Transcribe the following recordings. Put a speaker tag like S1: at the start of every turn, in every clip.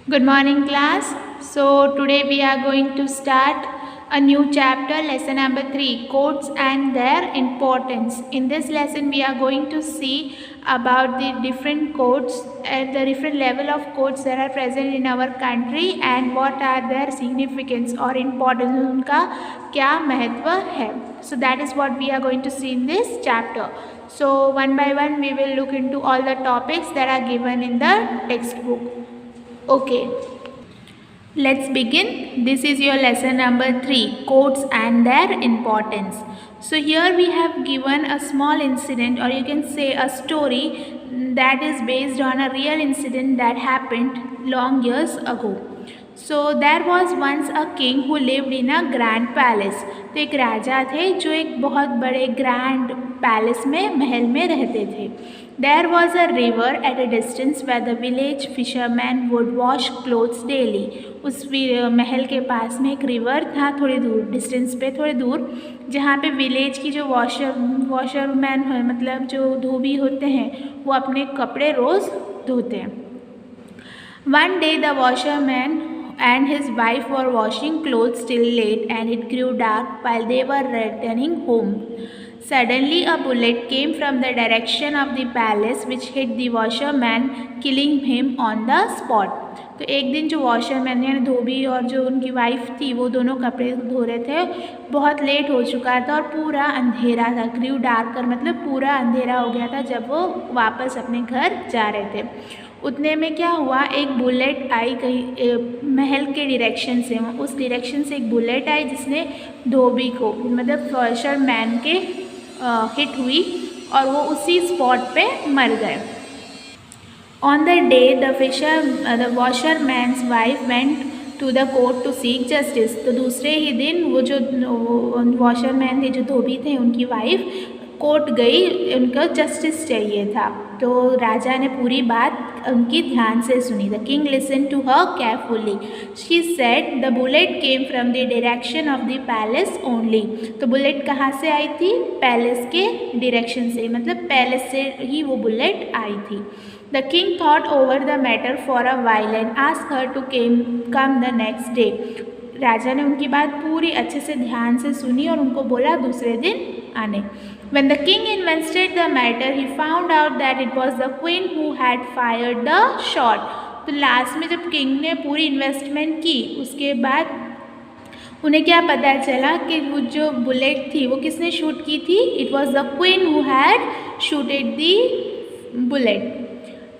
S1: Good morning, class. So, today we are going to start a new chapter, lesson number 3, codes and their importance. In this lesson, we are going to see about the different codes and the different level of codes that are present in our country and what are their significance or importance. उनका क्या महत्व है. So, that is what we are going to see in this chapter. So, one by one, we will look into all the topics that are given in the textbook. Okay, let's begin. This is your lesson number 3, codes and their importance. So here we have given a small incident, or you can say a story that is based on a real incident that happened long years ago. So there was once a king who lived in a grand palace. तो एक राजा थे जो एक बहुत बड़े grand palace में महल में रहते थे. There was a river at a distance where the village fishermen would wash clothes daily. उस महल के पास में एक रिवर था, थोड़ी दूर डिस्टेंस पे थोड़ी दूर, जहाँ पे विलेज की जो वॉशरमैन है, मतलब जो धोबी होते हैं, वो अपने कपड़े रोज़ धोते हैं. One day the washerman and his wife were washing clothes till late, and it grew dark while they were returning home. Suddenly a bullet came from the direction of the palace which hit the washerman, killing him on the spot. तो एक दिन जो washerman यानी धोबी और जो उनकी wife थी, वो दोनों कपड़े धो रहे थे. बहुत लेट हो चुका था और पूरा अंधेरा था. ग्रीव डार्क कर मतलब पूरा अंधेरा हो गया था जब वो वापस अपने घर जा रहे थे. उतने में क्या हुआ, एक बुलेट आई कहीं महल के डायरेक्शन से. उस डायरेक्शन से एक बुलेट आई जिसने धोबी को मतलब वॉशरमैन के हिट हुई और वो उसी स्पॉट पे मर गए. On the day the washerman's wife went to the court to seek justice. तो दूसरे ही दिन वो जो वॉशरमैन थे, जो धोबी थे, उनकी वाइफ कोर्ट गई, उनको जस्टिस चाहिए था. तो राजा ने पूरी बात उनकी ध्यान से सुनी. The king listen to her carefully. She said the bullet came from the direction of the palace only. तो बुलेट कहाँ से आई थी? पैलेस के डायरेक्शन से, मतलब पैलेस से ही वो बुलेट आई थी. The king thought over the matter for a while and asked her to come the next day. राजा ने उनकी बात पूरी अच्छे से ध्यान से सुनी और उनको बोला दूसरे दिन आने. When the king investigated the matter, he found out that it was the queen who had fired the shot. तो लास्ट में जब किंग ने पूरी इन्वेस्टमेंट की, उसके बाद उन्हें क्या पता चला कि वो जो बुलेट थी वो किसने शूट की थी? It was the queen who had shooted the bullet.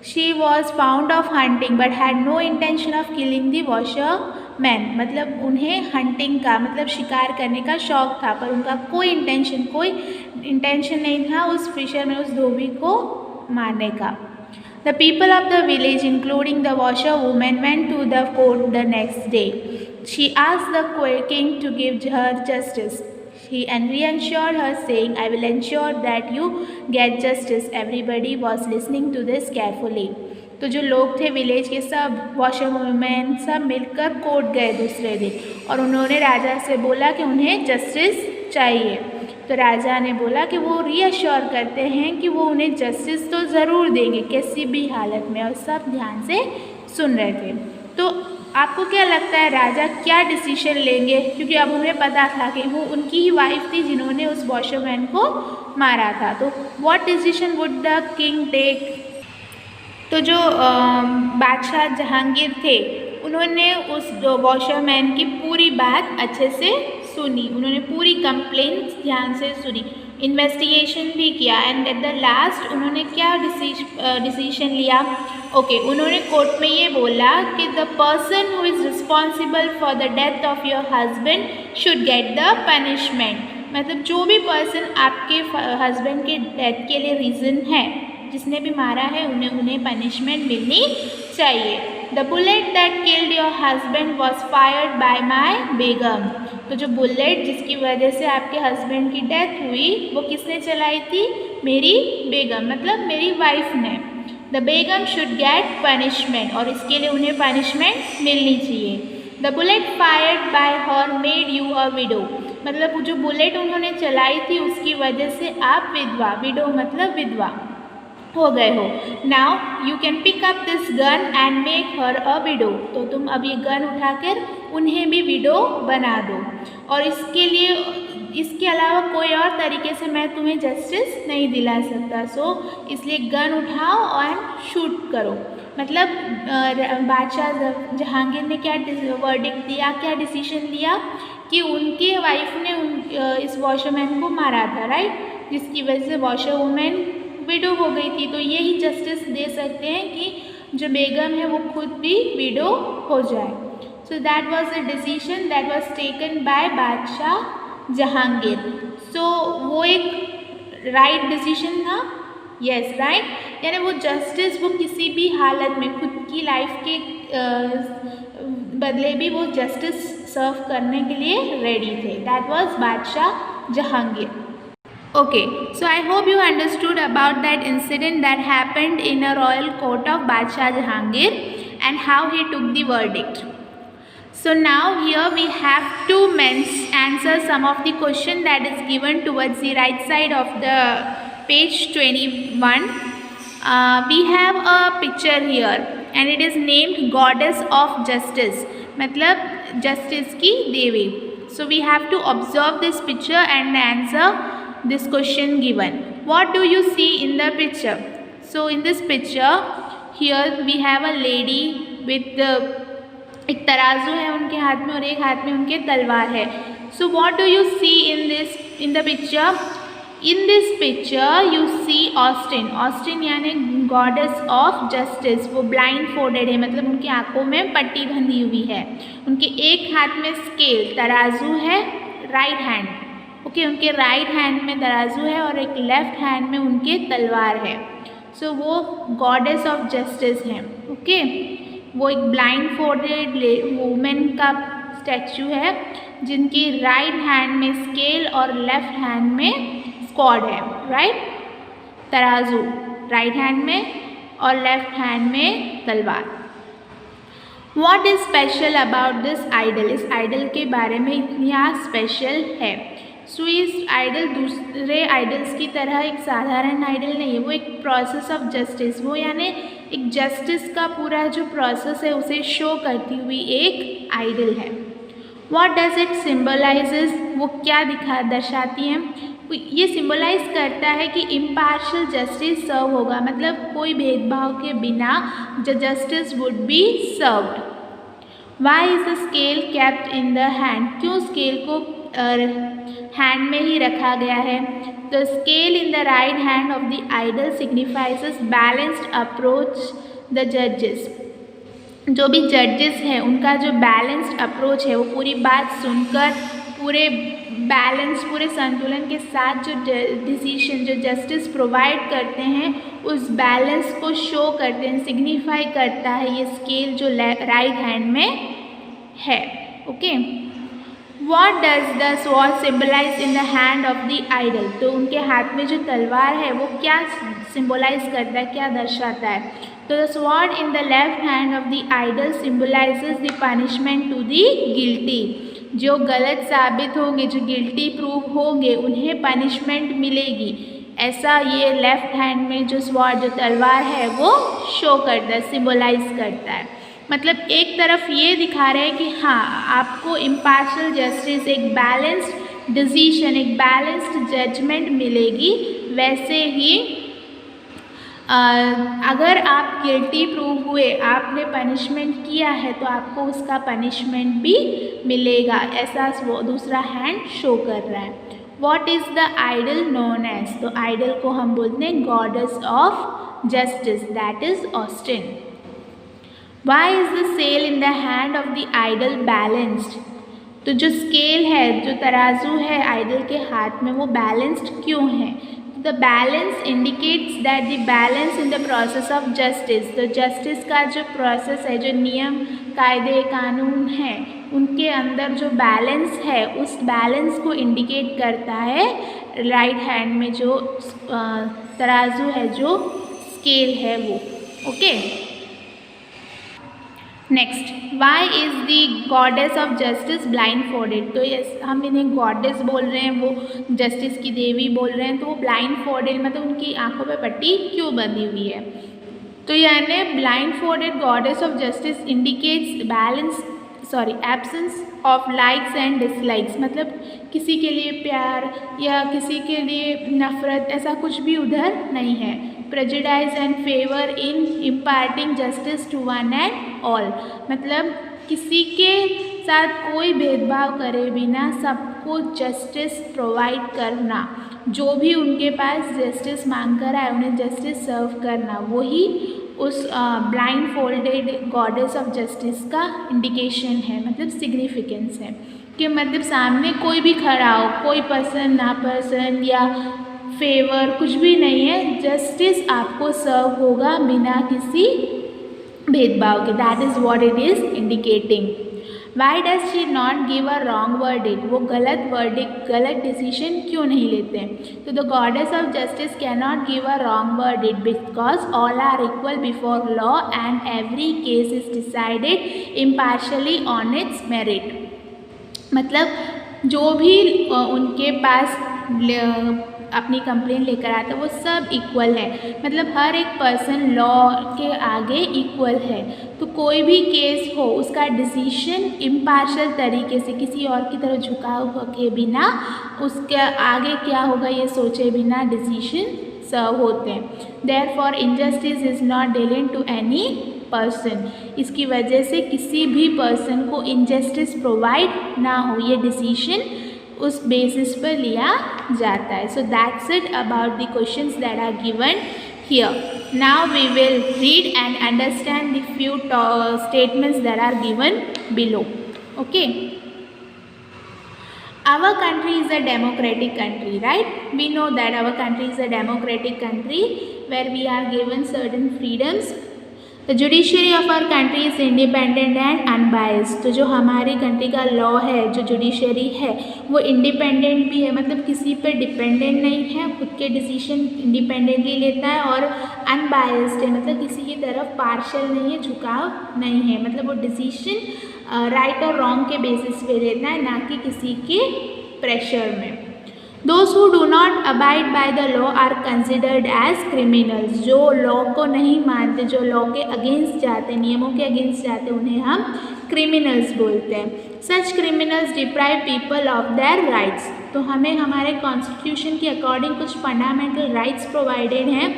S1: She was fond of hunting but had no intention of killing the washerman. मतलब उन्हें हंटिंग का मतलब शिकार करने का शौक था, पर उनका कोई इंटेंशन नहीं था उस फिशर में, उस धोबी को मारने का. The people of the village, including the washerwoman, went to the court the next day. She asked the king to give her justice. He reassured her, saying, I will ensure that you get justice. Everybody was listening to this carefully. तो जो लोग थे village के, सब वॉशरवुमेन सब मिलकर court गए दूसरे दिन और उन्होंने राजा से बोला कि उन्हें जस्टिस चाहिए. तो राजा ने बोला कि वो रीअश्योर करते हैं कि वो उन्हें जस्टिस तो ज़रूर देंगे किसी भी हालत में, और सब ध्यान से सुन रहे थे. तो आपको क्या लगता है राजा क्या डिसीजन लेंगे? क्योंकि अब उन्हें पता था कि वो उनकी ही वाइफ थी जिन्होंने उस वॉशरमैन को मारा था. तो what decision would the king take? तो जो बादशाह जहांगीर थे, उन्होंने उस वॉशरमैन की पूरी बात अच्छे से सुनी. उन्होंने पूरी कंप्लेंट्स ध्यान से सुनी, इन्वेस्टिगेशन भी किया, एंड एट द लास्ट उन्होंने क्या डिसीजन लिया? ओके, उन्होंने कोर्ट में ये बोला कि the person who is responsible for the death of your husband should get the punishment. मतलब जो भी पर्सन आपके हस्बैंड के डेथ के लिए रीज़न है, जिसने भी मारा है, उन्हें पनिशमेंट मिलनी चाहिए. The bullet that killed your husband was fired by my begum. तो जो बुलेट जिसकी वजह से आपके हस्बैंड की डेथ हुई, वो किसने चलाई थी? मेरी बेगम, मतलब मेरी वाइफ ने. The Begum should get punishment, और इसके लिए उन्हें पनिशमेंट मिलनी चाहिए. The bullet fired bye her made you a window. मतलब जो बुलेट उन्होंने चलाई थी उसकी वजह से आप विधवा, विडो मतलब विधवा, हो गए हो। Now you can pick up this gun and make her a widow. तो तुम अब ये गन उठाकर उन्हें भी विडो बना दो। और इसके अलावा कोई और तरीके से मैं तुम्हें जस्टिस नहीं दिला सकता। सो इसलिए गन उठाओ और शूट करो। मतलब बादशाह जहांगीर ने क्या वर्डिक्ट दिया, क्या डिसीजन लिया कि उनके वाइफ ने इस वॉशरमैन को मारा था, राइट, जिसकी वजह से वॉशर वुमेन विडो हो गई थी। तो यही जस्टिस दे सकते हैं कि जो बेगम है वो खुद भी विडो हो जाए। So that was a decision that was taken by बादशाह जहांगीर। सो वो एक राइट डिसीजन था, यस राइट। यानी वो जस्टिस वो किसी भी हालत में खुद की लाइफ के बदले भी वो जस्टिस सर्व करने के लिए रेडी थे। दैट वॉज बादशाह Jahangir. Okay, so I hope you understood about that incident that happened in a royal court of Badshah Jahangir and how he took the verdict. So now here we have two men answer some of the question that is given towards the right side of the page 21. We have a picture here and it is named Goddess of Justice, मतलब justice की देवी. So we have to observe this picture and answer this question given. What do you see in the picture? So in this picture here we have a lady with एक तराजू है उनके हाथ में और एक हाथ में उनके तलवार है. So what do you see in the picture? In this picture you see Austin. Austin यानी गॉडेस ऑफ जस्टिस. वो ब्लाइंड फोल्डेड है, मतलब उनकी आंखों में पट्टी बंधी हुई है. उनके एक हाथ में स्केल तराजू है, राइट हैंड, ओके, उनके राइट हैंड में तराजू है और एक लेफ्ट हैंड में उनके तलवार है. सो वो गॉडेस ऑफ जस्टिस हैं, ओके. वो एक ब्लाइंड फोल्डेड वुमेन का स्टैचू है जिनकी राइट हैंड में स्केल और लेफ्ट हैंड में स्क्वाड है, राइट. तराजू राइट हैंड में और लेफ्ट हैंड में तलवार. What is special about this idol? इस आइडल के बारे में इतना स्पेशल है. सो इस आइडल दूसरे आइडल्स की तरह एक साधारण आइडल नहीं है. वो एक प्रोसेस ऑफ जस्टिस, वो यानी एक जस्टिस का पूरा जो प्रोसेस है उसे शो करती हुई एक आइडल है. What does it symbolises? वो क्या दर्शाती हैं? ये सिम्बलाइज करता है कि इम्पार्शियल जस्टिस सर्व होगा, मतलब कोई भेदभाव के बिना justice would be served. Why is the scale kept in the hand? क्यों स्केल को हैंड में ही रखा गया है? The scale in the right hand of the idol signifies balanced approach the जजेस. जो भी जजेस हैं उनका जो बैलेंस्ड अप्रोच है वो पूरी बात सुनकर पूरे बैलेंस, पूरे संतुलन के साथ जो डिसीजन, जो जस्टिस प्रोवाइड करते हैं उस बैलेंस को शो करते हैं, सिग्निफाई करता है ये स्केल जो राइट हैंड में है, okay. What does the sword symbolize in the hand of the idol? तो उनके हाथ में जो तलवार है वो क्या सिम्बोलाइज करता है, क्या दर्शाता है? तो the sword in the left hand of the idol symbolizes the punishment to the guilty. जो गलत साबित होंगे, जो गिल्टी प्रूव होंगे उन्हें पनिशमेंट मिलेगी, ऐसा ये लेफ्ट हैंड में जो स्वॉर्ड, जो तलवार है वो शो करता है, सिम्बोलाइज करता है. मतलब एक तरफ ये दिखा रहे हैं कि हाँ आपको इम्पार्शियल जस्टिस, एक बैलेंस्ड डिसीजन, एक बैलेंस्ड जजमेंट मिलेगी. वैसे ही अगर आप गिल्टी प्रूव हुए, आपने पनिशमेंट किया है तो आपको उसका पनिशमेंट भी मिलेगा, ऐसा वो दूसरा हैंड शो कर रहा है. What is the idol known as? तो आइडल को हम बोलते हैं goddess of justice, that is Austin. Why is the scale in the hand of the idol balanced? तो जो स्केल है, जो तराजू है आइडल के हाथ में, वो बैलेंस्ड क्यों है? The balance indicates that the balance in the process of justice. तो जस्टिस का जो प्रोसेस है, जो नियम कायदे कानून हैं, उनके अंदर जो बैलेंस है उस बैलेंस को इंडिकेट करता है राइट हैंड में जो तराजू है, जो स्केल है वो, okay. Next, why is the goddess of justice blind folded. तो यस, हम इन्हें गॉडेस बोल रहे हैं, वो जस्टिस की देवी बोल रहे हैं, तो वो ब्लाइंड फोल्डेड मतलब उनकी आंखों पे पट्टी क्यों बंधी हुई है। तो यानी blind folded goddess of justice indicates balance absence of likes and dislikes, मतलब किसी के लिए प्यार या किसी के लिए नफरत ऐसा कुछ भी उधर नहीं है। Prejudice and favour in imparting justice to one and all, मतलब किसी के साथ कोई भेदभाव करे बिना सबको जस्टिस प्रोवाइड करना, जो भी उनके पास जस्टिस मांग कर आए उन्हें जस्टिस सर्व करना, वही उस blind folded goddess of justice का इंडिकेशन है, मतलब सिग्निफिकेंस है कि मतलब सामने कोई भी खड़ा हो, कोई पसंद नापसंद या फेवर कुछ भी नहीं है, जस्टिस आपको सर्व होगा बिना किसी भेदभाव के। That is what it is indicating. Why does she not give a wrong verdict, वो गलत डिसीजन क्यों नहीं लेते हैं। तो the goddess of justice can not give a wrong verdict because all are equal before law and every case is decided impartially on its merit, मतलब जो भी उनके पास अपनी कंप्लेन लेकर आता है वो सब इक्वल है, मतलब हर एक पर्सन लॉ के आगे इक्वल है। तो कोई भी केस हो उसका डिसीजन इम्पार्शल तरीके से किसी और की तरफ झुकाव के बिना, उसके आगे क्या होगा ये सोचे बिना डिसीजन सर्व होते हैं। Therefore injustice is not delayed to any person, इसकी वजह से किसी भी पर्सन को इनजस्टिस प्रोवाइड ना हो, ये डिसीजन उस बेसिस पर लिया जाता है। So that's it about the questions that are given here. Now we will read and understand the few statements that are given below. Okay. Our country is a democratic country, right? We know that our country is a democratic country where we are given certain freedoms. The judiciary of our country is independent and unbiased. तो जो हमारी country का law है, जो judiciary है, वो independent भी है, मतलब किसी पर डिपेंडेंट नहीं है, खुद के डिसीजन इंडिपेंडेंटली लेता है, और अनबायस्ड है, मतलब किसी की तरफ पार्शल नहीं है, झुकाव नहीं है, मतलब वो डिसीजन राइट और रॉन्ग के बेसिस पे लेता है, ना कि किसी के प्रेशर में। Those who do not abide by the law are considered as criminals. जो लॉ को नहीं मानते, जो लॉ के अगेंस्ट जाते, नियमों के अगेंस्ट जाते, उन्हें हम क्रिमिनल्स बोलते हैं। Such criminals deprive people of their rights. तो हमें हमारे कॉन्स्टिट्यूशन के अकॉर्डिंग कुछ फंडामेंटल राइट्स प्रोवाइडेड हैं,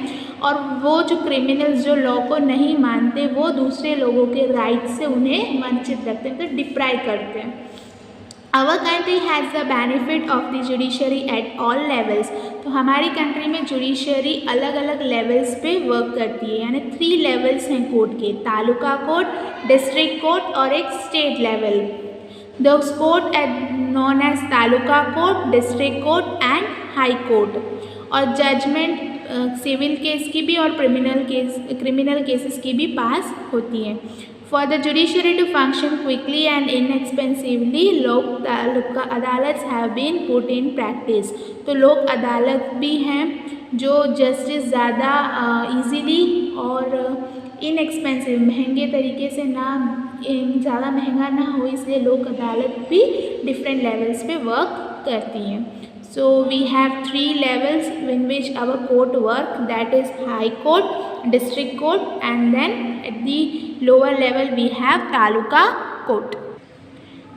S1: और वो जो क्रिमिनल्स जो लॉ को नहीं मानते वो दूसरे लोगों के राइट्स से उन्हें वंचित रखते हैं, तो डिप्राइव करते हैं। Our country has the benefit of the judiciary at all levels. तो हमारी कंट्री में जुडिशरी अलग अलग लेवल्स पे वर्क करती है, यानी 3 लेवल्स हैं कोर्ट के, तालुका कोर्ट, डिस्ट्रिक्ट कोर्ट और एक state level. The court known as taluka court, district court and high court. और जजमेंट सिविल केस की भी और क्रिमिनल केसेस की भी पास होती है। For the judiciary to function quickly and inexpensively, लोक तालुका अदालत have been put in practice. तो लोक अदालत भी हैं जो जस्टिस ज़्यादा इजीली और इनएक्सपेंसिव, महंगे तरीके से ना, ज़्यादा महंगा ना हो, इसलिए लोक अदालत भी डिफरेंट लेवल्स पे वर्क करती हैं। So we have 3 levels in which our court work, that is high court, district court, and then at the lower level we have taluka court.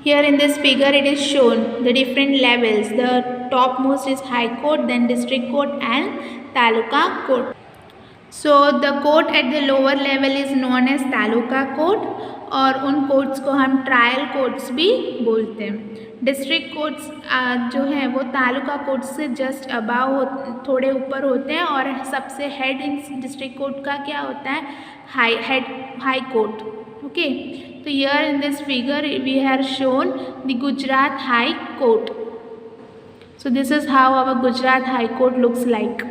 S1: Here in this figure it is shown the different levels. The topmost is high court, then district court and taluka court. So the court at the lower level is known as taluka court, और उन courts को हम trial courts भी बोलते हैं। District courts जो हैं वो तालुका कोर्ट से जस्ट अबाव थोड़े ऊपर होते हैं, और सबसे हेड इन डिस्ट्रिक्ट कोर्ट का क्या होता है, हाई कोर्ट। ओके, तो here in this figure we have shown the Gujarat high court. So this is how our Gujarat high court looks like.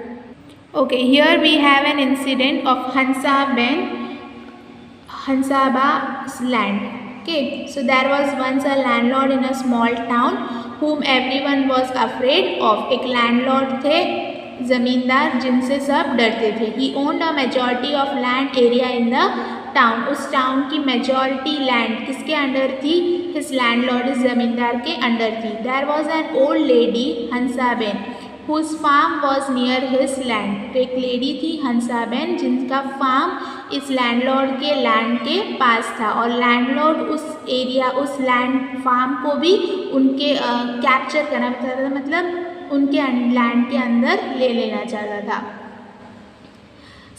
S1: Okay, here we have an incident of Hansaba's land. Okay, so there was once a landlord in a small town whom everyone was afraid of. एक landlord थे, ज़मींदार, जिनसे सब डरते थे। He owned a majority of land area in the town, उस town की majority land किसके अंडर थी? हिज लैंडलॉर्ड, इस जमींदार के अंडर थी. There was an old lady Hansaben whose farm was near his land. तो एक लेडी थी हंसाबेन जिनका फार्म इस लैंडलॉर्ड के लैंड के पास था और लैंडलॉर्ड उस एरिया, उस लैंड फार्म को भी उनके कैप्चर करना चाहता था, मतलब उनके लैंड के अंदर ले लेना चाहता था.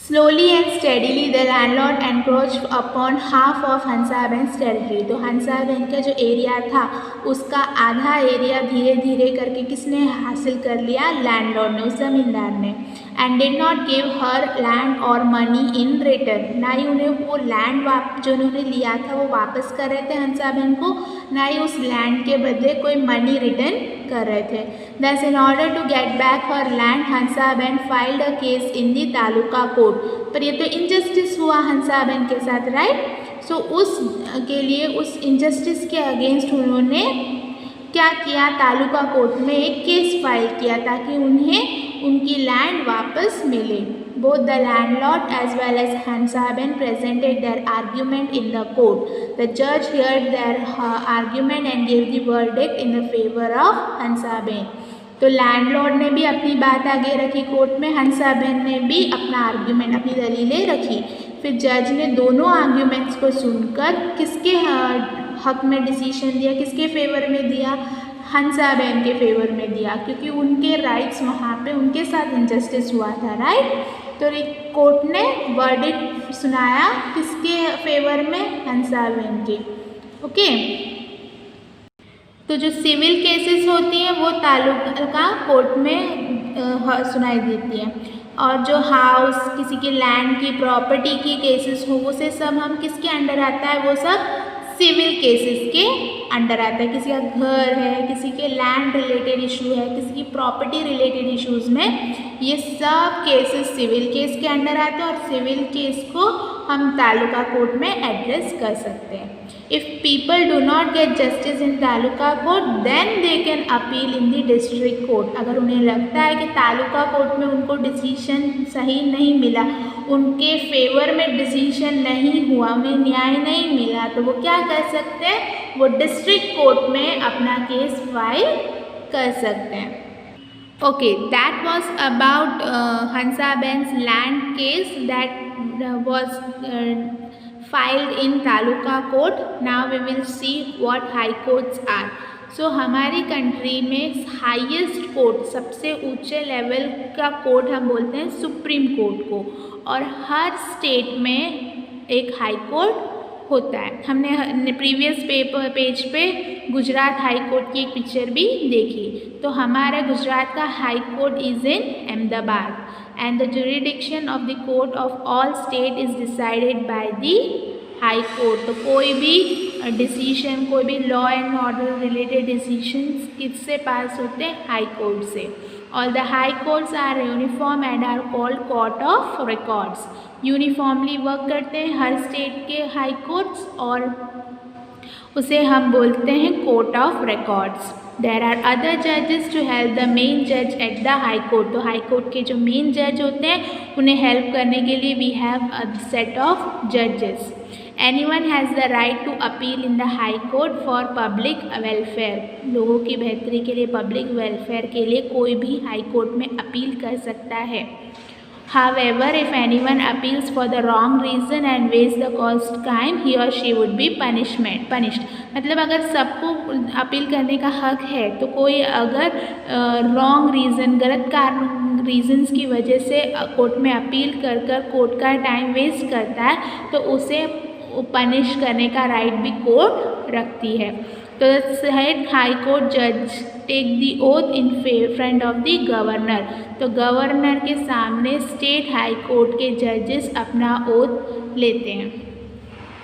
S1: Slowly and steadily the landlord encroached upon half of Hansaben's territory. तो हंसाबेन का जो एरिया था उसका आधा एरिया धीरे धीरे करके किसने हासिल कर लिया? लैंडलॉर्ड ने, उस जमींदार ने. And did not give her land और मनी इन रिटर्न. ना ही उन्हें वो लैंड जो उन्होंने लिया था वो वापस कर रहे थे हंसाबेन को, ना ही उस लैंड के बदले कोई मनी रिटर्न कर रहे थे. Thus in order to get back her land, Hansaben filed a case in the taluka court. पर ये तो इनजस्टिस हुआ हंसाबेन के साथ, राइट? सो उस के लिए, उस इनजस्टिस के अगेंस्ट उन्होंने क्या किया? तालुका कोर्ट में एक केस फाइल किया ताकि उन्हें उनकी लैंड वापस मिले. Both the landlord as well as Hansaben presented their argument in the court. The judge heard their argument and gave the verdict in the favor of Hansaben. तो landlord ने भी अपनी बात आगे रखी कोर्ट में, हंसाबेन ने भी अपना आर्ग्यूमेंट, अपनी दलीलें रखी. फिर जज ने दोनों आर्ग्यूमेंट्स को सुनकर किसके हक में डिसीजन दिया, किसके फेवर में दिया? हंसाबेन के फेवर में दिया, क्योंकि उनके राइट्स वहाँ पे उनके साथ इनजस्टिस हुआ था, राइट? तो कोर्ट ने वर्डिक्ट सुनाया किसके फेवर में? हंसाबेन के. ओके. तो जो सिविल केसेस होती हैं वो तालुका कोर्ट में सुनाई देती हैं, और जो हाउस, किसी के लैंड की, प्रॉपर्टी की केसेस हो, वो से सब हम किसके अंडर आता है? वो सब सिविल केसेस के अंडर आता है. किसी का घर है, किसी के लैंड रिलेटेड इशू है, किसी की प्रॉपर्टी रिलेटेड इश्यूज़ में ये सब केसेस सिविल केस के अंडर आते हैं और सिविल केस को हम तालुका कोर्ट में एड्रेस कर सकते हैं. If people do not get justice in taluka court then they can appeal in the district court. अगर उन्हें लगता है कि तालुका कोर्ट में उनको डिसीजन सही नहीं मिला, उनके फेवर में डिसीजन नहीं हुआ, उन्हें न्याय नहीं मिला, तो वो क्या कर सकते हैं? वो डिस्ट्रिक्ट कोर्ट में अपना केस फाइल कर सकते हैं. Okay, that was about Hansaben's land case that was filed in Taluka court. Now we will see what high courts are. So हमारी कंट्री में हाईएस्ट कोर्ट, सबसे ऊंचे लेवल का कोर्ट हम बोलते हैं सुप्रीम कोर्ट को, और हर स्टेट में एक हाई कोर्ट होता है. हमने प्रीवियस पेज पे गुजरात हाई कोर्ट की एक पिक्चर भी देखी. तो हमारा गुजरात का high court is in Ahmedabad, and the jurisdiction of the court of all state is decided by the high court. तो कोई भी डिसीजन, कोई भी law and order related decisions किससे पास होते हैं? हाई कोर्ट से. All the high courts are uniform and are called court of records. Uniformly work करते हैं हर स्टेट के हाई कोर्ट्स, और उसे हम बोलते हैं court of records. There are other जजेस टू हेल्प द मेन जज एट द हाई कोर्ट. तो हाई कोर्ट के जो मेन जज होते हैं उन्हें हेल्प करने के लिए we have a set of जजेस. Anyone has the right to appeal in the high court for public welfare. लोगों की बेहतरी के लिए, पब्लिक वेलफेयर के लिए कोई भी हाई कोर्ट में अपील कर सकता है. However, if anyone appeals for the wrong reason and wastes the court's time, he or she would be punished. मतलब अगर सबको अपील करने का हक है, तो कोई अगर रॉन्ग रीज़न, गलत कारण रीजंस की वजह से कोर्ट में अपील कर कोर्ट का टाइम वेस्ट करता है, तो उसे पनिश करने का राइट भी कोर्ट रखती है. तो हेड हाई कोर्ट जज take the oath in front of the governor. तो गवर्नर के सामने स्टेट हाई कोर्ट के जजेस अपना ओथ लेते हैं.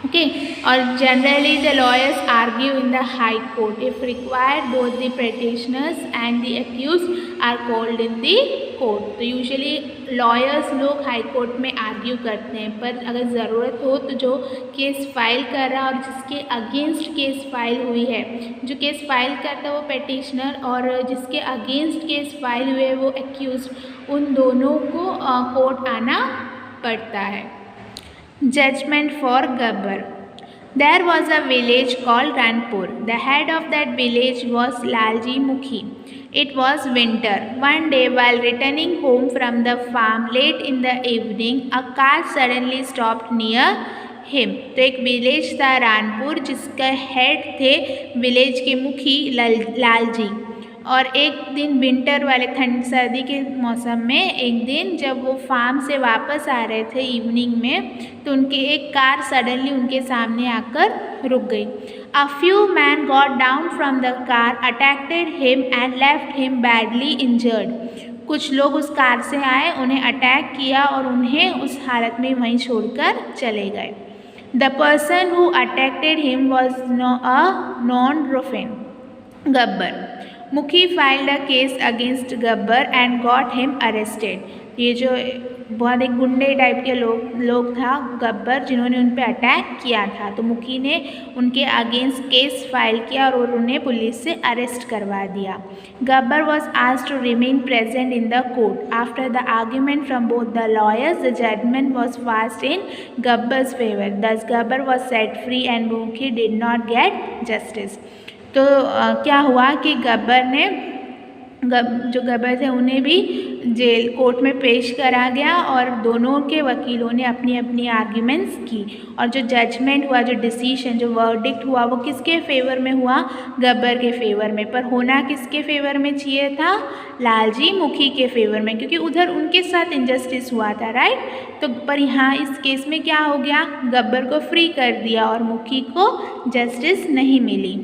S1: ओके. और generally the lawyers argue in the high court. If required both the petitioners and the accused are called in the court. तो यूजुअली लॉयर्स लोग हाई कोर्ट में आर्ग्यू करते हैं, पर अगर ज़रूरत हो तो जो केस फाइल कर रहा और जिसके अगेंस्ट केस फाइल हुई है, जो केस फाइल करता है वो पिटिशनर और जिसके अगेंस्ट केस फाइल हुए वो एक्यूज्ड, उन दोनों को कोर्ट आना पड़ता है. Judgment for Gabbar. There was a village called Ranpur. The head of that village was Lalji Mukhi. It was winter. One day, while returning home from the farm late in the evening, a car suddenly stopped near him. तो एक village था रानपुर जिसका head थे village के मुखी लालजी। और एक दिन विंटर वाले ठंड सर्दी के मौसम में एक दिन जब वो फार्म से वापस आ रहे थे इवनिंग में, तो उनके एक कार सडनली उनके सामने आकर रुक गई। A few man got down from the car, attacked him and left him badly injured. कुछ लोग उस कार से आए, उन्हें अटैक किया और उन्हें उस हालत में वहीं छोड़कर चले गए। The person who attacked him was a known ruffian Gabbar. Mukhi filed a case against Gabbar and got him arrested. ये जो बहुत एक गुंडे टाइप के लोग था गब्बर जिन्होंने उन पर अटैक किया था, तो मुखी ने उनके अगेंस्ट केस फाइल किया और उन्हें पुलिस से अरेस्ट करवा दिया। Gabbar was asked to remain present in the court. After the argument from both the lawyers the judgment was passed in Gabbar's favour. Thus Gabbar was set free and Mukhi did not get justice. तो क्या हुआ कि गब्बर ने जो गब्बर थे उन्हें भी जेल कोर्ट में पेश करा गया और दोनों के वकीलों ने अपनी अपनी आर्ग्यूमेंट्स की, और जो जजमेंट हुआ, जो डिसीजन, जो वर्डिक्ट हुआ, वो किसके फेवर में हुआ? गब्बर के फेवर में। पर होना किसके फेवर में चाहिए था? लालजी मुखी के फेवर में, क्योंकि उधर उनके साथ इनजस्टिस हुआ था, राइट। तो पर यहाँ इस केस में क्या हो गया? गब्बर को फ्री कर दिया और मुखी को जस्टिस नहीं मिली।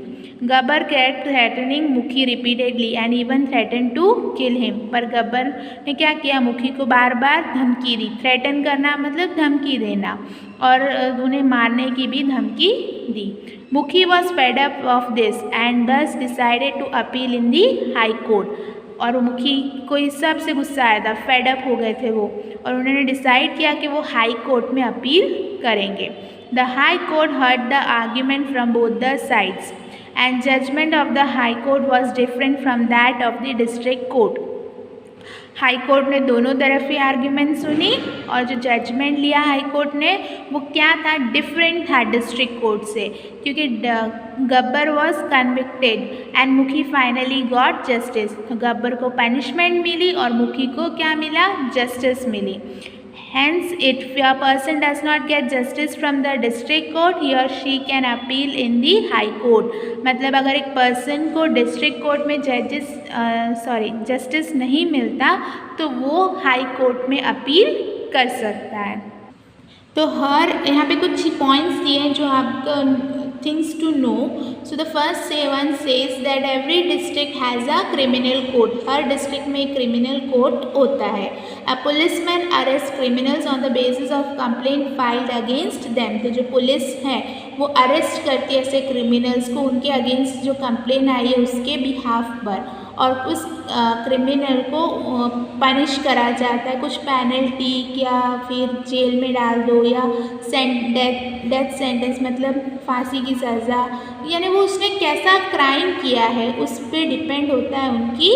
S1: गब्बर kept threatening मुखी repeatedly and even threatened to kill him। पर गब्बर ने क्या किया? मुखी को बार बार धमकी दी। थ्रेटन करना मतलब धमकी देना, और उन्हें मारने की भी धमकी दी। मुखी was fed up of this and thus decided to appeal in the high court। और मुखी को इस सब से गुस्सा आया था, फेड अप हो गए थे वो, और उन्होंने डिसाइड किया कि वो हाई कोर्ट में अपील करेंगे। The high court heard the argument from both the sides and judgment of the high court was different from that of the district court। High court ने दोनों तरफ की आर्ग्यूमेंट सुनी, और जो जजमेंट लिया हाई कोर्ट ने वो क्या था? डिफरेंट था डिस्ट्रिक्ट कोर्ट से, क्योंकि गब्बर वॉज कन्विक्टेड एंड मुखी फाइनली गॉट जस्टिस। तो गब्बर को पनिशमेंट मिली और मुखी को क्या मिला? जस्टिस मिली। Hence, if a person does not get justice from the district court, he or she can appeal in the high court। मतलब अगर एक पर्सन को डिस्ट्रिक्ट कोर्ट में जस्टिस नहीं मिलता तो वो हाई कोर्ट में अपील कर सकता है। तो यहाँ पे कुछ पॉइंट्स दिए हैं जो आपको things to know। So the first one says that every district has a criminal code। Her district में क्रिमिनल कोड होता है। A policeman arrests criminals on the basis of complaint filed against them। तो जो police है वो arrest करती है ऐसे क्रिमिनल्स को उनके अगेंस्ट जो कंप्लेन आई है उसके बिहाफ पर, और उस क्रिमिनल को पनिश करा जाता है, कुछ पेनल्टी या फिर जेल में डाल दो या डेथ सेंटेंस मतलब फांसी की सज़ा, यानी वो उसने कैसा क्राइम किया है उस पर डिपेंड होता है उनकी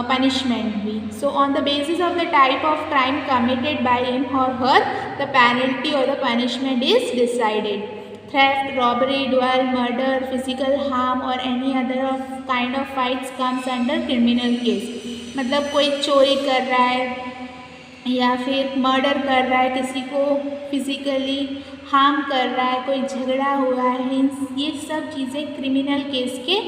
S1: punishment भी। So on the basis of the type of crime committed by him or her, the penalty or the punishment is decided। Theft, robbery, duel, murder, physical harm or any other kind of fights comes under criminal case। मतलब कोई चोरी कर रहा है या फिर murder कर रहा है, किसी को फिजिकली हार्म कर रहा है, कोई झगड़ा हुआ है, ये सब चीज़ें क्रिमिनल केस के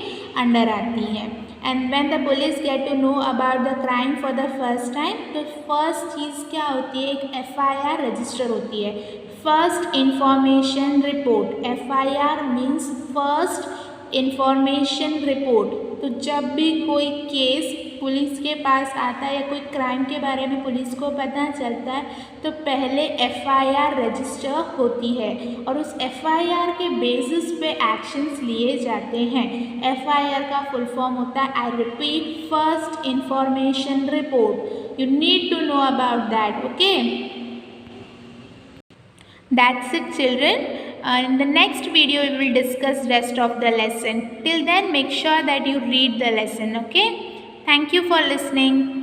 S1: अंडर आती हैं। And when the police get to know about the crime for the first time, तो फर्स्ट चीज़ क्या होती है? एक FIR रजिस्टर होती है, first information report. FIR means first information report. तो जब भी कोई केस पुलिस के पास आता है या कोई क्राइम के बारे में पुलिस को पता चलता है तो पहले FIR रजिस्टर होती है, और उस FIR के बेसिस पे एक्शंस लिए जाते हैं। FIR का फुल फॉर्म होता है, I repeat, first information report. You need to know about that, okay. That's it, children. In the next video we will discuss rest of the lesson. Till then, make sure that you read the lesson, okay? Thank you for listening.